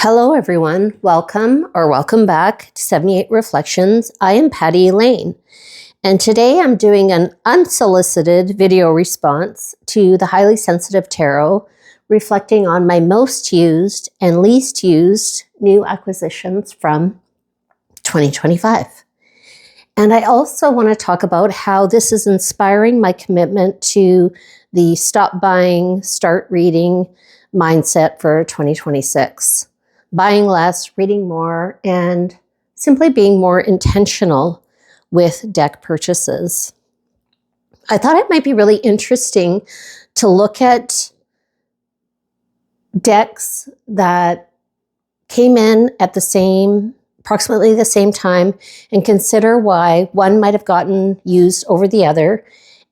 Hello everyone, welcome back to 78 Reflections. I am Patty Elaine, and today I'm doing an unsolicited video response to the Highly Sensitive Tarot, reflecting on my most used and least used new acquisitions from 2025. And I also want to talk about how this is inspiring my commitment to the stop buying, start reading mindset for 2026. Buying less, reading more, and simply being more intentional with deck purchases. I thought it might be really interesting to look at decks that came in at approximately the same time, and consider why one might have gotten used over the other,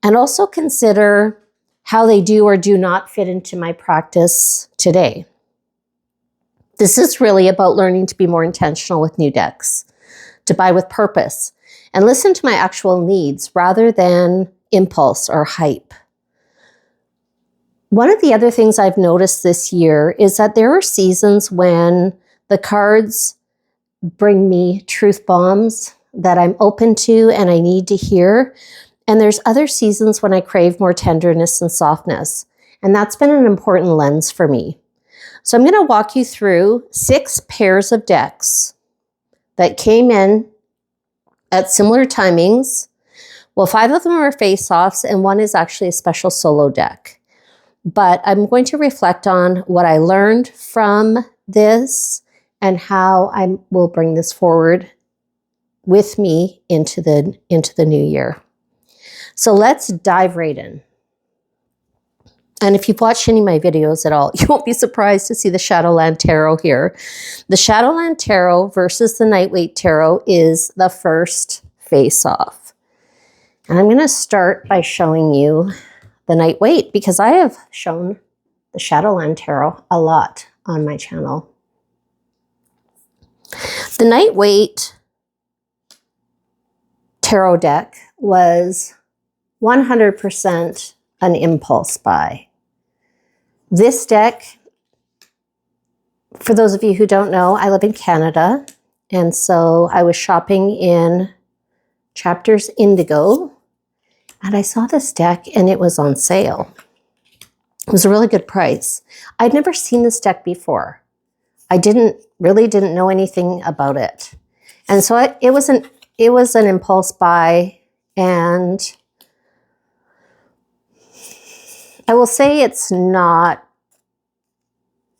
and also consider how they do or do not fit into my practice today. This is really about learning to be more intentional with new decks, to buy with purpose, and listen to my actual needs rather than impulse or hype. One of the other things I've noticed this year is that there are seasons when the cards bring me truth bombs that I'm open to and I need to hear. And there's other seasons when I crave more tenderness and softness. And that's been an important lens for me. So I'm going to walk you through 6 pairs of decks that came in at similar timings. Well, 5 of them are face-offs and 1 is actually a special solo deck. But I'm going to reflect on what I learned from this and how I will bring this forward with me into the new year. So let's dive right in. And if you've watched any of my videos at all, you won't be surprised to see the Shadowland Tarot here. The Shadowland Tarot versus the Nightweight Tarot is the first face-off. And I'm going to start by showing you the Nightweight because I have shown the Shadowland Tarot a lot on my channel. The Nightweight Tarot deck was 100% an impulse buy. This deck, for those of you who don't know, I live in Canada, and so I was shopping in Chapters Indigo, and I saw this deck and it was on sale. It was a really good price. I'd never seen this deck before. I really didn't know anything about it. And so it was an impulse buy, and I will say it's not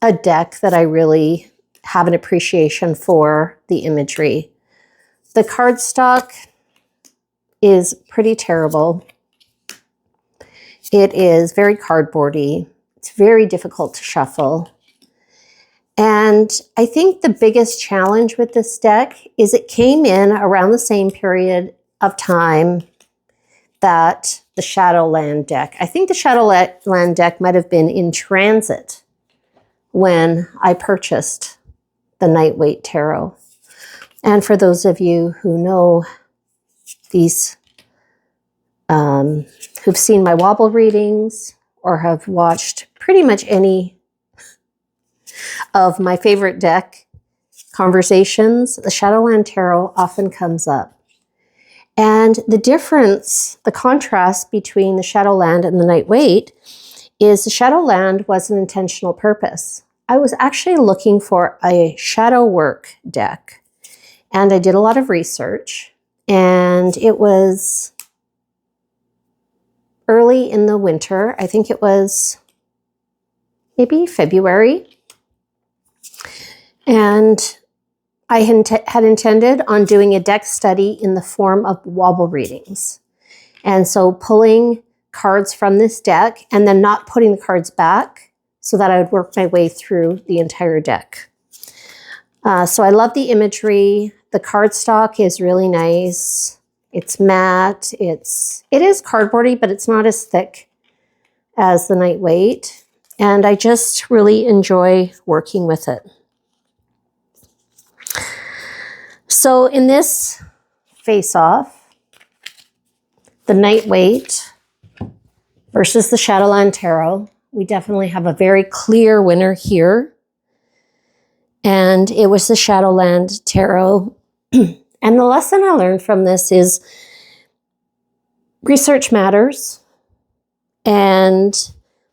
a deck that I really have an appreciation for the imagery. The cardstock is pretty terrible. It is very cardboardy. It's very difficult to shuffle. And I think the biggest challenge with this deck is it came in around the same period of time that the Shadowland deck. I think the Shadowland deck might have been in transit when I purchased the Nightweight Tarot. And for those of you who know these, who've seen my wobble readings or have watched pretty much any of my favorite deck conversations, the Shadowland Tarot often comes up. And the difference, the contrast between the Shadowland and the Nightweight is the Shadowland was an intentional purpose. I was actually looking for a shadow work deck, and I did a lot of research, and it was early in the winter. I think it was maybe February. And I had intended on doing a deck study in the form of wobble readings. And so pulling cards from this deck and then not putting the cards back so that I would work my way through the entire deck. So I love the imagery. The cardstock is really nice. It's matte. It is cardboardy, but it's not as thick as the Nightweight. And I just really enjoy working with it. So in this face-off, the Nightweight versus the Shadowland Tarot, we definitely have a very clear winner here. And it was the Shadowland Tarot. And the lesson I learned from this is research matters and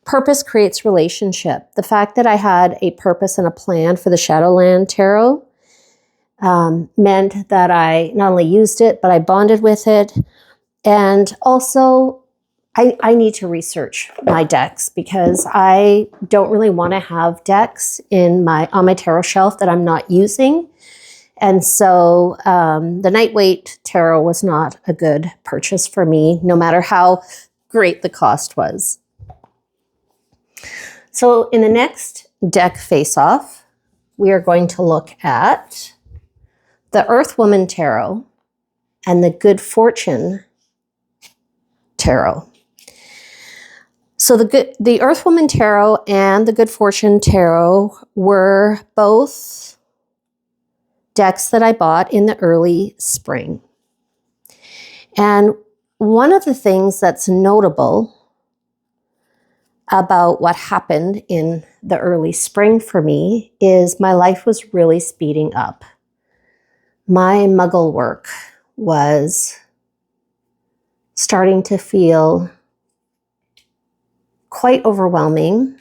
purpose creates relationship. The fact that I had a purpose and a plan for the Shadowland Tarot meant that I not only used it, but I bonded with it. And also, I need to research my decks because I don't really want to have decks on my tarot shelf that I'm not using. And so the Nightweight Tarot was not a good purchase for me, no matter how great the cost was. So in the next deck face-off, we are going to look at the Earth Woman Tarot and the Good Fortune Tarot. So the Earth Woman Tarot and the Good Fortune Tarot were both decks that I bought in the early spring. And one of the things that's notable about what happened in the early spring for me is my life was really speeding up. My muggle work was starting to feel quite overwhelming.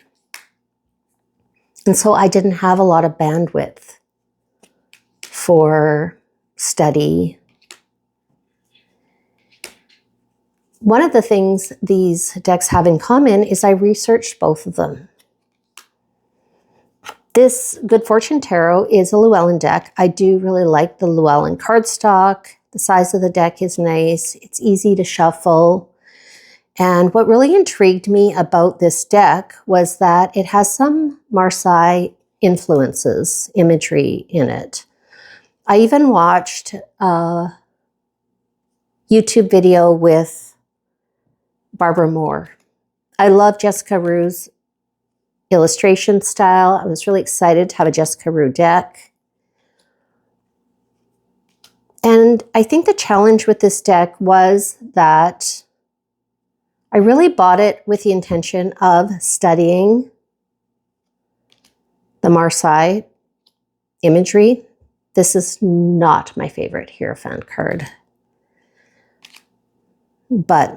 And so I didn't have a lot of bandwidth for study. One of the things these decks have in common is I researched both of them. This Good Fortune Tarot is a Llewellyn deck. I do really like the Llewellyn cardstock. The size of the deck is nice. It's easy to shuffle. And what really intrigued me about this deck was that it has some Marseille influences, imagery in it. I even watched a YouTube video with Barbara Moore. I love Jessica Rue's illustration style. I was really excited to have a Jessica Rue deck. And I think the challenge with this deck was that I really bought it with the intention of studying the Marseille imagery. This is not my favorite Hierophant card. But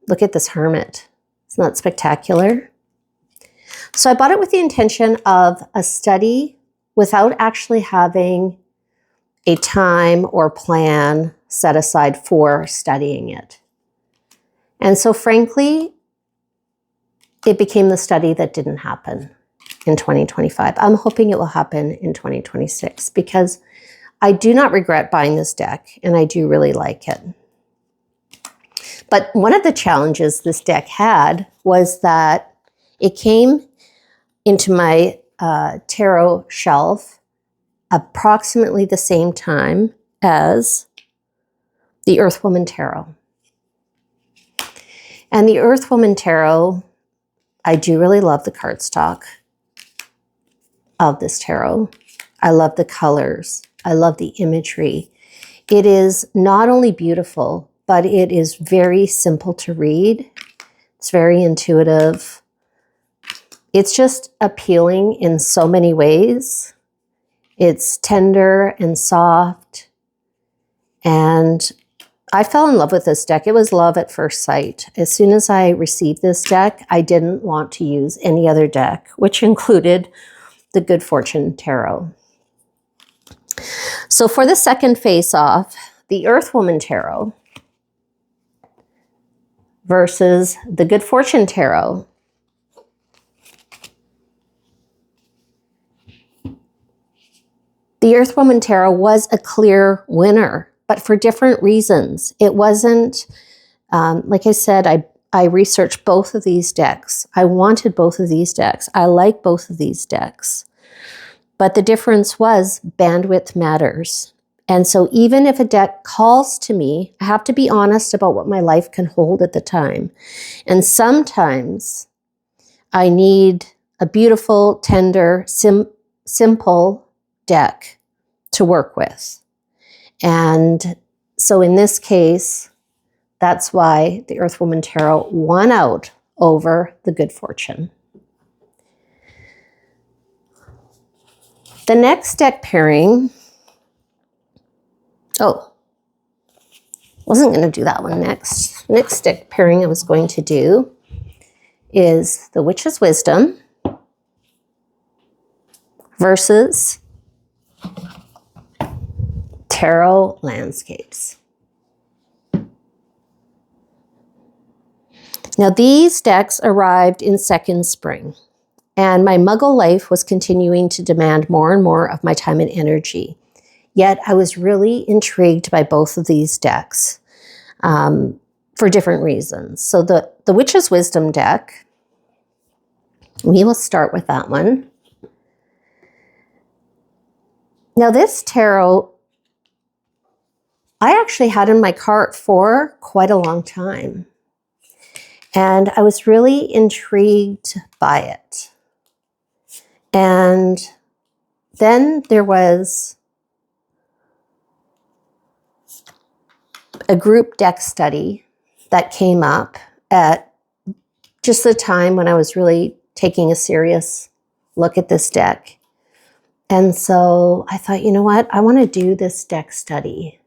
look at this Hermit. Isn't that spectacular? So I bought it with the intention of a study without actually having a time or plan set aside for studying it. And so frankly, it became the study that didn't happen in 2025. I'm hoping it will happen in 2026 because I do not regret buying this deck and I do really like it. But one of the challenges this deck had was that it came into my tarot shelf approximately the same time as the Earth Woman Tarot. And the Earth Woman Tarot, I do really love the cardstock of this tarot. I love the colors. I love the imagery. It is not only beautiful, but it is very simple to read. It's very intuitive. It's just appealing in so many ways. It's tender and soft. And I fell in love with this deck. It was love at first sight. As soon as I received this deck, I didn't want to use any other deck, which included the Good Fortune Tarot. So for the second face-off, the Earth Woman Tarot versus the Good Fortune Tarot. The Earth Woman Tarot was a clear winner, but for different reasons. It wasn't, like I said, I researched both of these decks. I wanted both of these decks. I like both of these decks. But the difference was bandwidth matters. And so even if a deck calls to me, I have to be honest about what my life can hold at the time. And sometimes I need a beautiful, tender, simple deck to work with. And so in this case, that's why the Earth Woman Tarot won out over the Good Fortune. The next deck pairing, oh, wasn't going to do that one next. Next deck pairing I was going to do is the Witch's Wisdom versus Tarot Landscapes. Now these decks arrived in second spring, and my Muggle life was continuing to demand more and more of my time and energy. Yet I was really intrigued by both of these decks for different reasons. So the Witch's Wisdom deck, we will start with that one. Now this tarot, I actually had in my cart for quite a long time. And I was really intrigued by it. And then there was a group deck study that came up at just the time when I was really taking a serious look at this deck. And so I thought, you know what? I want to do this deck study.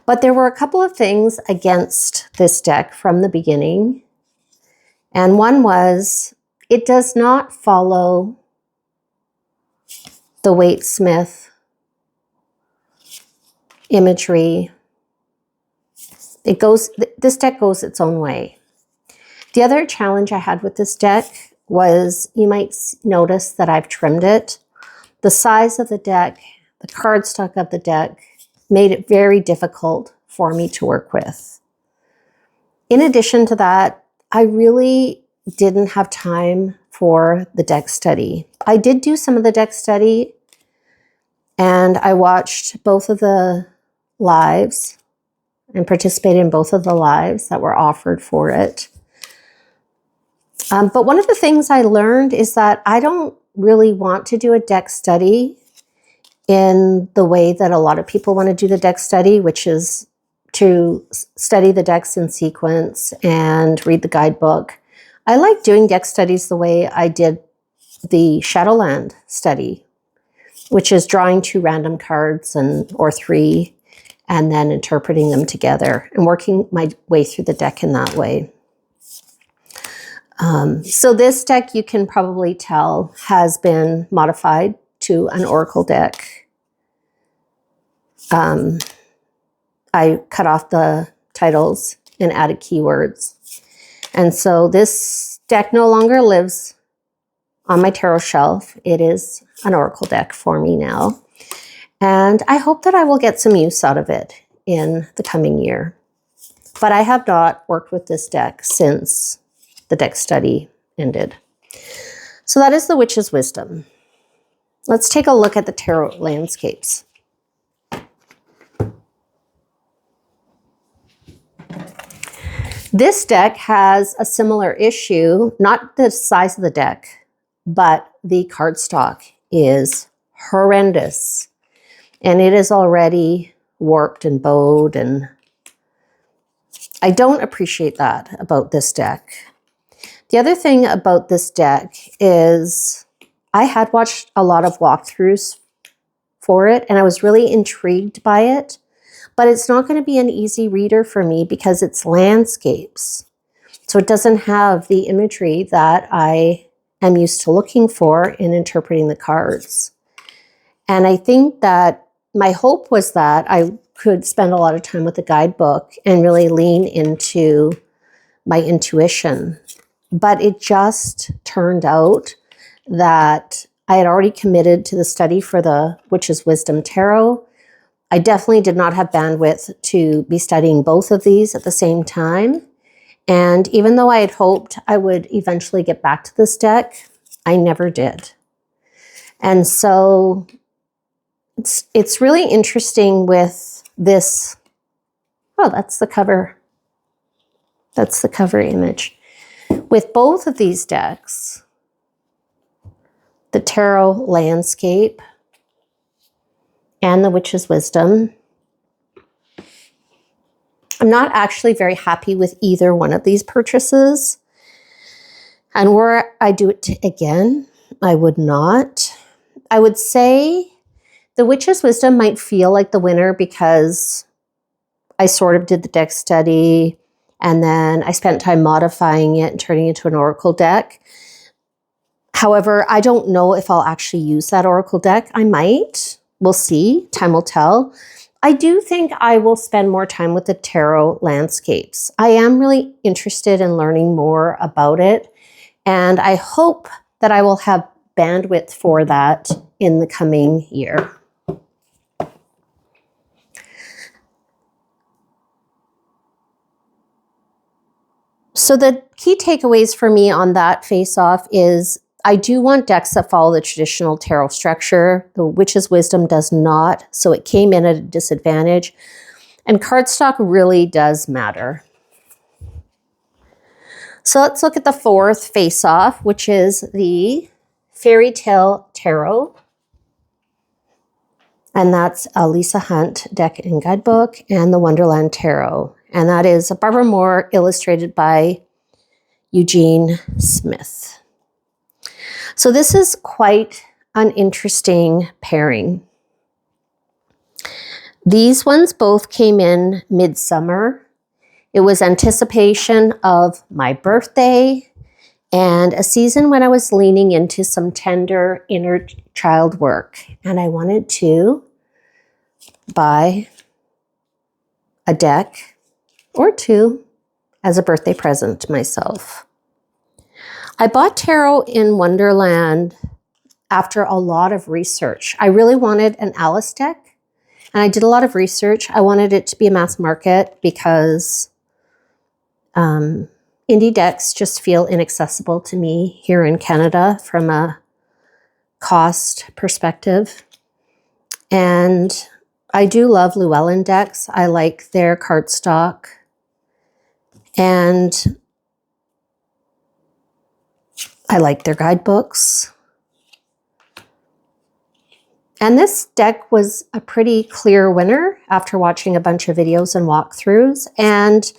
But there were a couple of things against this deck from the beginning. And one was, it does not follow the Waite-Smith imagery. This deck goes its own way. The other challenge I had with this deck was, you might notice that I've trimmed it. The size of the deck, the cardstock of the deck, made it very difficult for me to work with. In addition to that, I really didn't have time for the deck study. I did do some of the deck study, and I watched both of the lives and participated in both of the lives that were offered for it. But one of the things I learned is that I don't really want to do a deck study in the way that a lot of people want to do the deck study, which is to study the decks in sequence and read the guidebook. I like doing deck studies the way I did the Shadowland study, which is drawing 2 random cards or 3, and then interpreting them together and working my way through the deck in that way. So this deck, you can probably tell, has been modified to an Oracle deck. I cut off the titles and added keywords. And so this deck no longer lives on my tarot shelf. It is an Oracle deck for me now. And I hope that I will get some use out of it in the coming year. But I have not worked with this deck since the deck study ended. So that is the Witch's Wisdom. Let's take a look at the Tarot Landscapes. This deck has a similar issue, not the size of the deck, but the cardstock is horrendous. And it is already warped and bowed, and I don't appreciate that about this deck. The other thing about this deck is I had watched a lot of walkthroughs for it, and I was really intrigued by it, but it's not going to be an easy reader for me because it's landscapes. So it doesn't have the imagery that I am used to looking for in interpreting the cards. And I think that my hope was that I could spend a lot of time with the guidebook and really lean into my intuition. But it just turned out that I had already committed to the study for the Witch's Wisdom Tarot. I definitely did not have bandwidth to be studying both of these at the same time. And even though I had hoped I would eventually get back to this deck, I never did. And so it's really interesting with this. Oh, that's the cover. That's the cover image. With both of these decks, the Tarot Landscape and the Witch's Wisdom, I'm not actually very happy with either one of these purchases. And were I do it again, I would not. I would say the Witch's Wisdom might feel like the winner because I sort of did the deck study and then I spent time modifying it and turning it into an oracle deck. However, I don't know if I'll actually use that oracle deck. I might. We'll see. Time will tell. I do think I will spend more time with the tarot landscapes. I am really interested in learning more about it, and I hope that I will have bandwidth for that in the coming year. So the key takeaways for me on that face-off is I do want decks that follow the traditional tarot structure. The Witch's Wisdom does not, so it came in at a disadvantage. And cardstock really does matter. So let's look at the fourth face-off, which is the Fairy Tale Tarot. And that's a Lisa Hunt deck and guidebook, and the Wonderland Tarot. And that is a Barbara Moore, illustrated by Eugene Smith. So this is quite an interesting pairing. These ones both came in midsummer. It was anticipation of my birthday and a season when I was leaning into some tender inner child work. And I wanted to buy a deck or two as a birthday present to myself. I bought tarot in Wonderland after a lot of research. I really wanted an Alice deck, and I did a lot of research. I wanted it to be a mass market because indie decks just feel inaccessible to me here in Canada from a cost perspective. And I do love Llewellyn decks. I like their cardstock. And I like their guidebooks. And this deck was a pretty clear winner after watching a bunch of videos and walkthroughs. And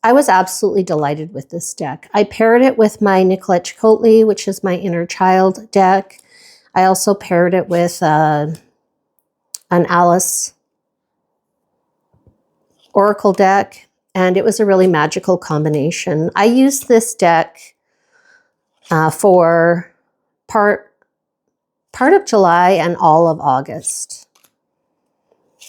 I was absolutely delighted with this deck. I paired it with my Nicolette Chakotay, which is my inner child deck. I also paired it with an Alice Oracle deck, and it was a really magical combination. I used this deck for part of July and all of August.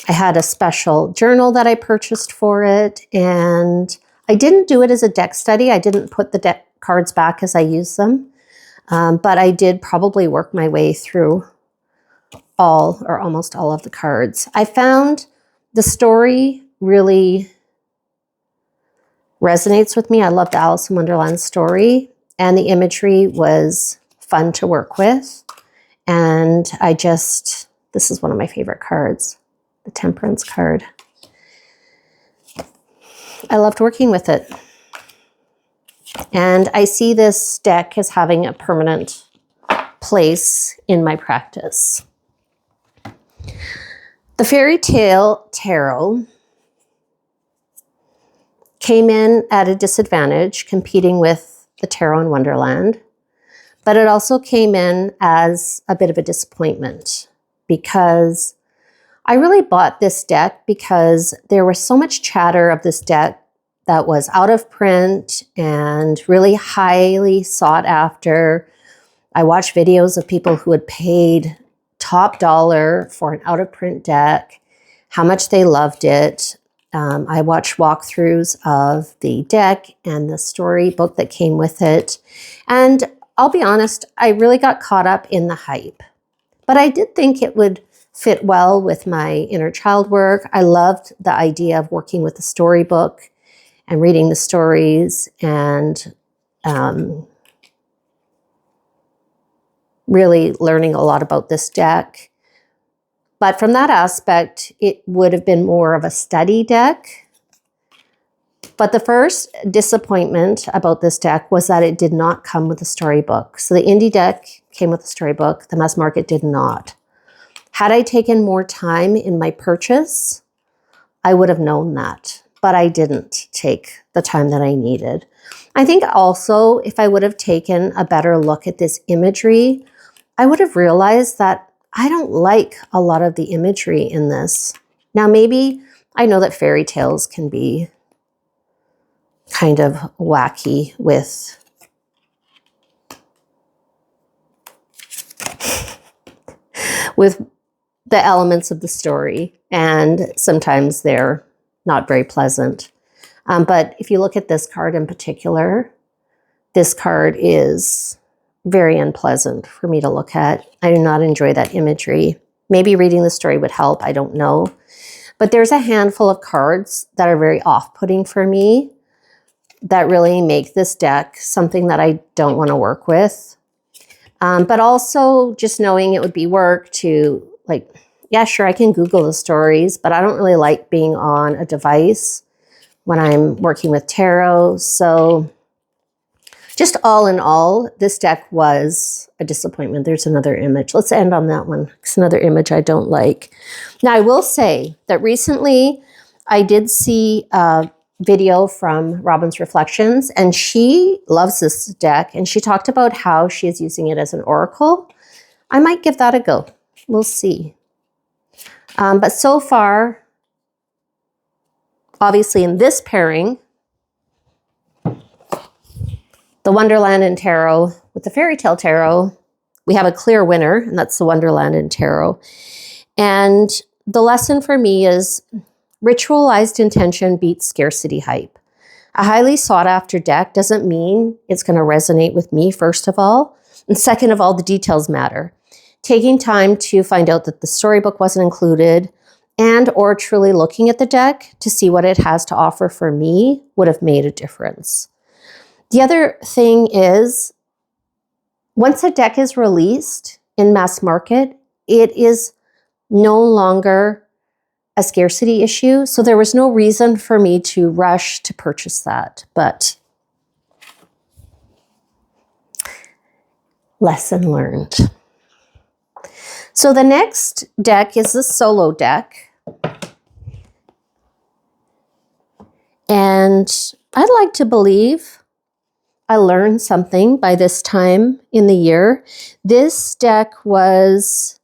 I had a special journal that I purchased for it, and I didn't do it as a deck study. I didn't put the deck cards back as I used them, but I did probably work my way through all or almost all of the cards. I found the story really resonates with me. I love the Alice in Wonderland story, and the imagery was fun to work with. And this is one of my favorite cards, the Temperance card. I loved working with it. And I see this deck as having a permanent place in my practice. The Fairy Tale Tarot came in at a disadvantage, competing with the Tarot in Wonderland. But it also came in as a bit of a disappointment because I really bought this deck because there was so much chatter of this deck that was out of print and really highly sought after. I watched videos of people who had paid top dollar for an out of print deck, how much they loved it. I watched walkthroughs of the deck and the storybook that came with it. And I'll be honest, I really got caught up in the hype. But I did think it would fit well with my inner child work. I loved the idea of working with the storybook and reading the stories and really learning a lot about this deck. But from that aspect, it would have been more of a study deck. But the first disappointment about this deck was that it did not come with a storybook. So the indie deck came with a storybook. The mass market did not. Had I taken more time in my purchase, I would have known that. but I didn't take the time that I needed. I think also if I would have taken a better look at this imagery, I would have realized that I don't like a lot of the imagery in this. Now, maybe I know that fairy tales can be kind of wacky with the elements of the story, and sometimes they're not very pleasant. But if you look at this card in particular, this card is very unpleasant for me to look at. I do not enjoy that imagery. Maybe reading the story would help, I don't know. But there's a handful of cards that are very off-putting for me that really make this deck something that I don't want to work with. But also just knowing it would be work to, like, yeah, sure, I can Google the stories, but I don't really like being on a device when I'm working with tarot. So just all in all, this deck was a disappointment. There's another image. Let's end on that one. It's another image I don't like. Now, I will say that recently I did see a video from Robin's Reflections, and she loves this deck, and she talked about how she is using it as an oracle. I might give that a go. We'll see. But so far, obviously in this pairing, the Wonderland and Tarot with the Fairy Tale Tarot, we have a clear winner, and that's the Wonderland and Tarot. And the lesson for me is ritualized intention beats scarcity hype. A highly sought after deck doesn't mean it's going to resonate with me, first of all. And second of all, the details matter. Taking time to find out that the storybook wasn't included and or truly looking at the deck to see what it has to offer for me would have made a difference. The other thing is, once a deck is released in mass market, it is no longer a scarcity issue. So there was no reason for me to rush to purchase that. But lesson learned. So the next deck is the solo deck. And I'd like to believe I learned something by this time in the year. This deck was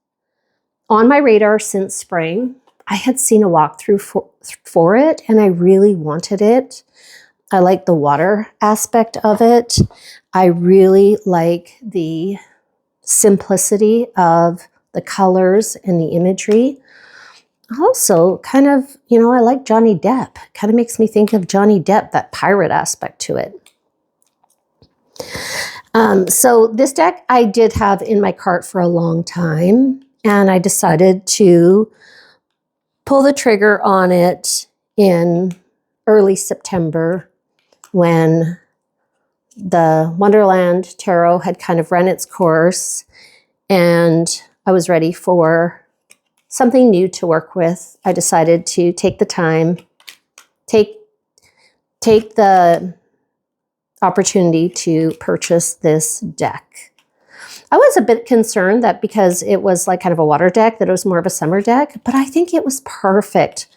on my radar since spring. I had seen a walkthrough for it, and I really wanted it. I like the water aspect of it. I really like the simplicity of the colors and the imagery. Also, kind of, I like Johnny Depp. Kind of makes me think of Johnny Depp, that pirate aspect to it. So this deck I did have in my cart for a long time, and I decided to pull the trigger on it in early September when the Wonderland Tarot had kind of run its course, and I was ready for something new to work with. I decided to take the time, take the opportunity to purchase this deck. I was a bit concerned that because it was like kind of a water deck, that it was more of a summer deck, but I think it was perfect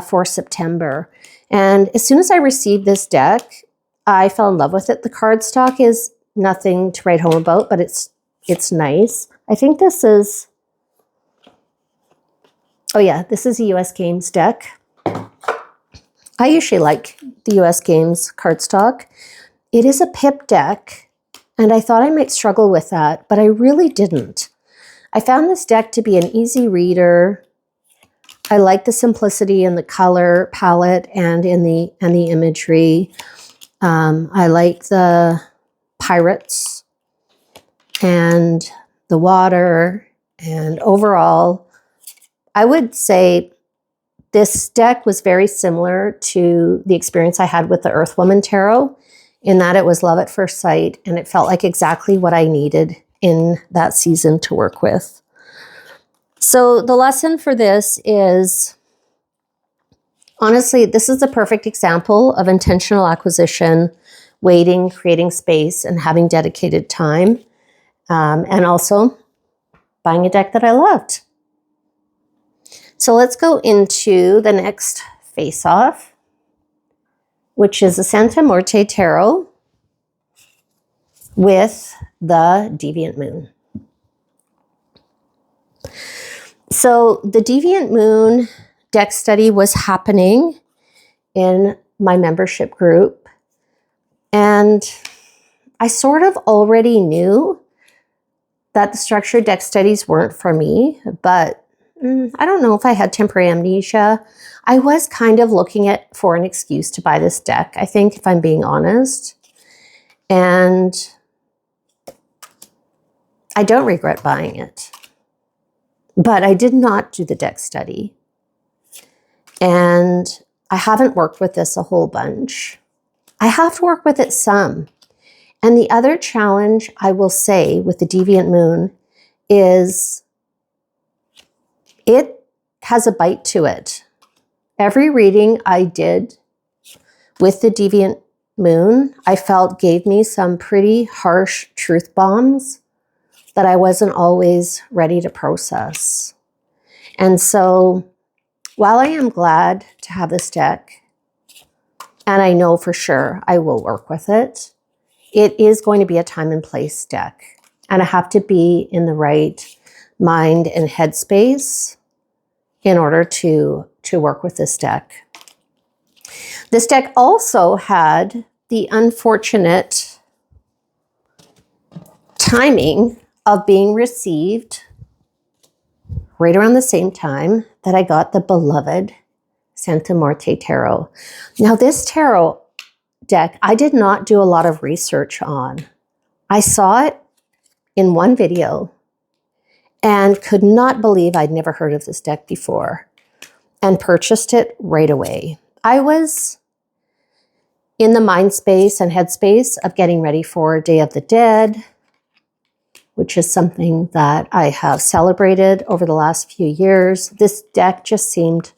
for September. And as soon as I received this deck, I fell in love with it. The cardstock is nothing to write home about, but it's nice. I think this is, oh yeah, this is a US Games deck. I usually like the US Games cardstock. It is a pip deck, and I thought I might struggle with that, but I really didn't. I found this deck to be an easy reader. I like the simplicity in the color palette and in the imagery. I like the pirates and the water, and overall, I would say this deck was very similar to the experience I had with the Earthwoman Tarot, in that it was love at first sight, and it felt like exactly what I needed in that season to work with. So the lesson for this is, honestly, this is the perfect example of intentional acquisition, waiting, creating space, and having dedicated time, and also buying a deck that I loved. So let's go into the next face-off. which is a Santa Muerte tarot with the Deviant Moon. So the Deviant Moon deck study was happening in my membership group, and I sort of already knew that the structured deck studies weren't for me, but I don't know if I had temporary amnesia. I was kind of looking for an excuse to buy this deck, I think, if I'm being honest. And I don't regret buying it. But I did not do the deck study. And I haven't worked with this a whole bunch. I have to work with it some. And the other challenge I will say with the Deviant Moon is it has a bite to it. Every reading I did with the Deviant Moon, I felt gave me some pretty harsh truth bombs that I wasn't always ready to process. And so while I am glad to have this deck, and I know for sure I will work with it, it is going to be a time and place deck. And I have to be in the right mind and headspace in order to work with this deck. This deck also had the unfortunate timing of being received right around the same time that I got the beloved Santa Muerte tarot. Now this tarot deck, I did not do a lot of research on. I saw it in one video and could not believe I'd never heard of this deck before and purchased it right away. I was in the mind space and headspace of getting ready for Day of the Dead, which is something that I have celebrated over the last few years. This deck just seemed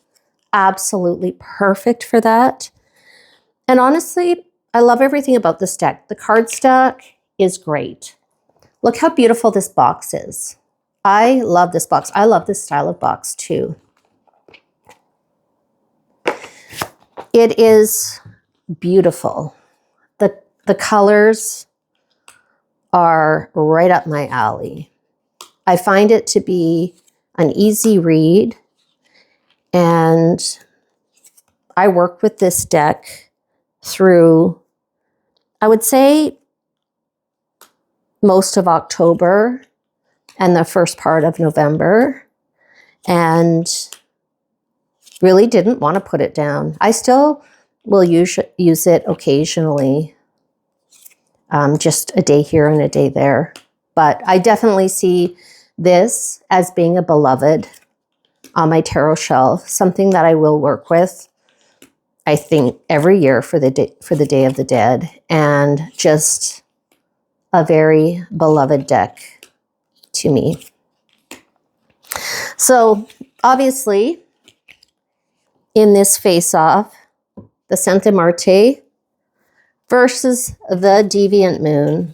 absolutely perfect for that. And honestly, I love everything about this deck. The cardstock is great. Look how beautiful this box is. I love this box. I love this style of box too. It is beautiful. The colors are right up my alley. I find it to be an easy read, and I worked with this deck through, I would say, most of October and the first part of November, and really didn't want to put it down. I still will use it occasionally, just a day here and a day there. But I definitely see this as being a beloved on my tarot shelf, something that I will work with, I think, every year for the Day of the Dead, and just a very beloved deck to me. So obviously, in this face-off, the Santa Muerte versus the Deviant Moon,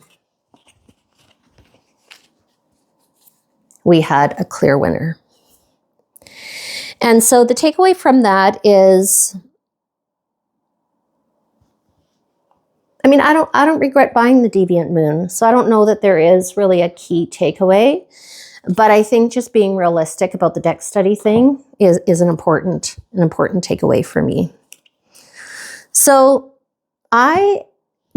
we had a clear winner. And so the takeaway from that is, I mean, I don't regret buying the Deviant Moon, so I don't know that there is really a key takeaway, but I think just being realistic about the deck study thing is an important takeaway for me. So I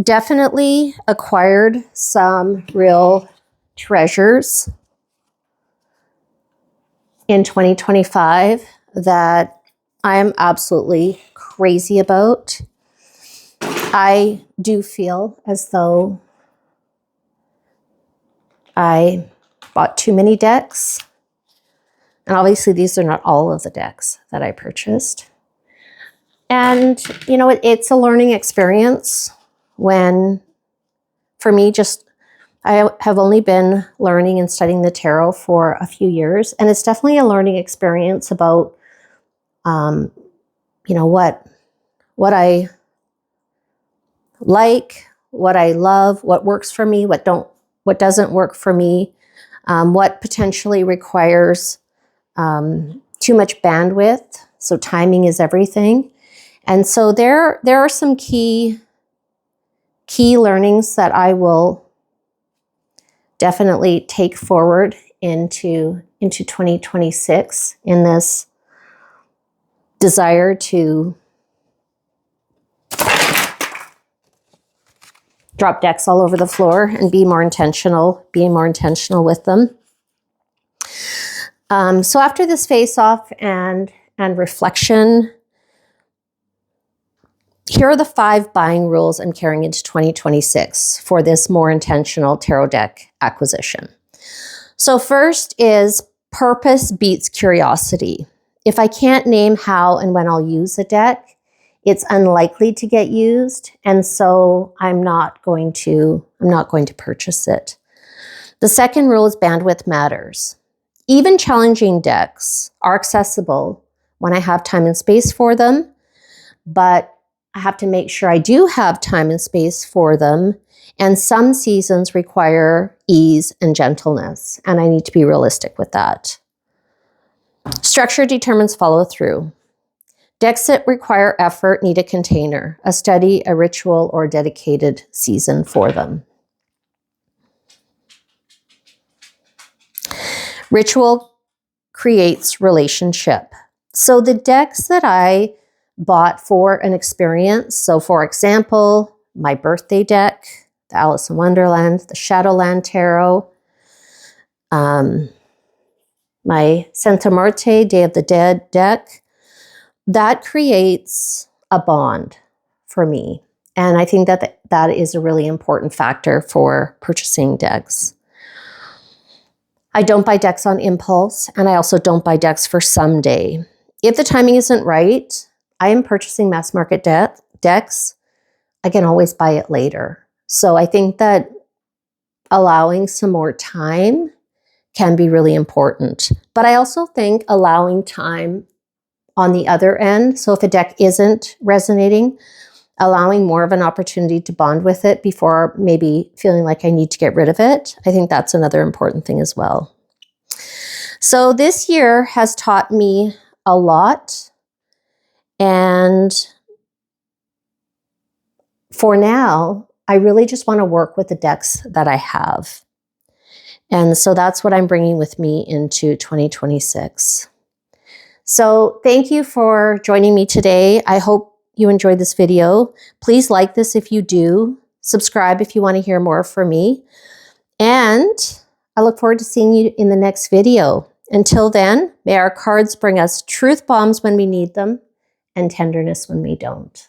definitely acquired some real treasures in 2025 that I am absolutely crazy about. I do feel as though I bought too many decks. And obviously these are not all of the decks that I purchased. And, you know, it's a learning experience when, for me, I have only been learning and studying the tarot for a few years. And it's definitely a learning experience about, you know, what I like, what I love, what works for me, what doesn't work for me, what potentially requires too much bandwidth. So timing is everything. And so there are some key learnings that I will definitely take forward into 2026 in this desire to drop decks all over the floor and be more intentional with them. So after this face-off and reflection, here are the 5 buying rules I'm carrying into 2026 for this more intentional tarot deck acquisition. So first is purpose beats curiosity. If I can't name how and when I'll use a deck, it's unlikely to get used, and so I'm not going to purchase it. The second rule is bandwidth matters. Even challenging decks are accessible when I have time and space for them, but I have to make sure I do have time and space for them, and some seasons require ease and gentleness, and I need to be realistic with that. Structure determines follow through. Decks that require effort need a container, a study, a ritual, or a dedicated season for them. Ritual creates relationship. So the decks that I bought for an experience, so for example, my birthday deck, the Alice in Wonderland, the Shadowland Tarot, my Santa Muerte, Day of the Dead deck, that creates a bond for me. And I think that is a really important factor for purchasing decks. I don't buy decks on impulse, and I also don't buy decks for someday. If the timing isn't right, I am purchasing mass market decks. I can always buy it later. So I think that allowing some more time can be really important. But I also think allowing time on the other end, so if a deck isn't resonating, allowing more of an opportunity to bond with it before maybe feeling like I need to get rid of it, I think that's another important thing as well. So this year has taught me a lot, and for now, I really just want to work with the decks that I have. And so that's what I'm bringing with me into 2026. So thank you for joining me today. I hope you enjoyed this video. Please like this if you do. Subscribe if you want to hear more from me. And I look forward to seeing you in the next video. Until then, may our cards bring us truth bombs when we need them and tenderness when we don't.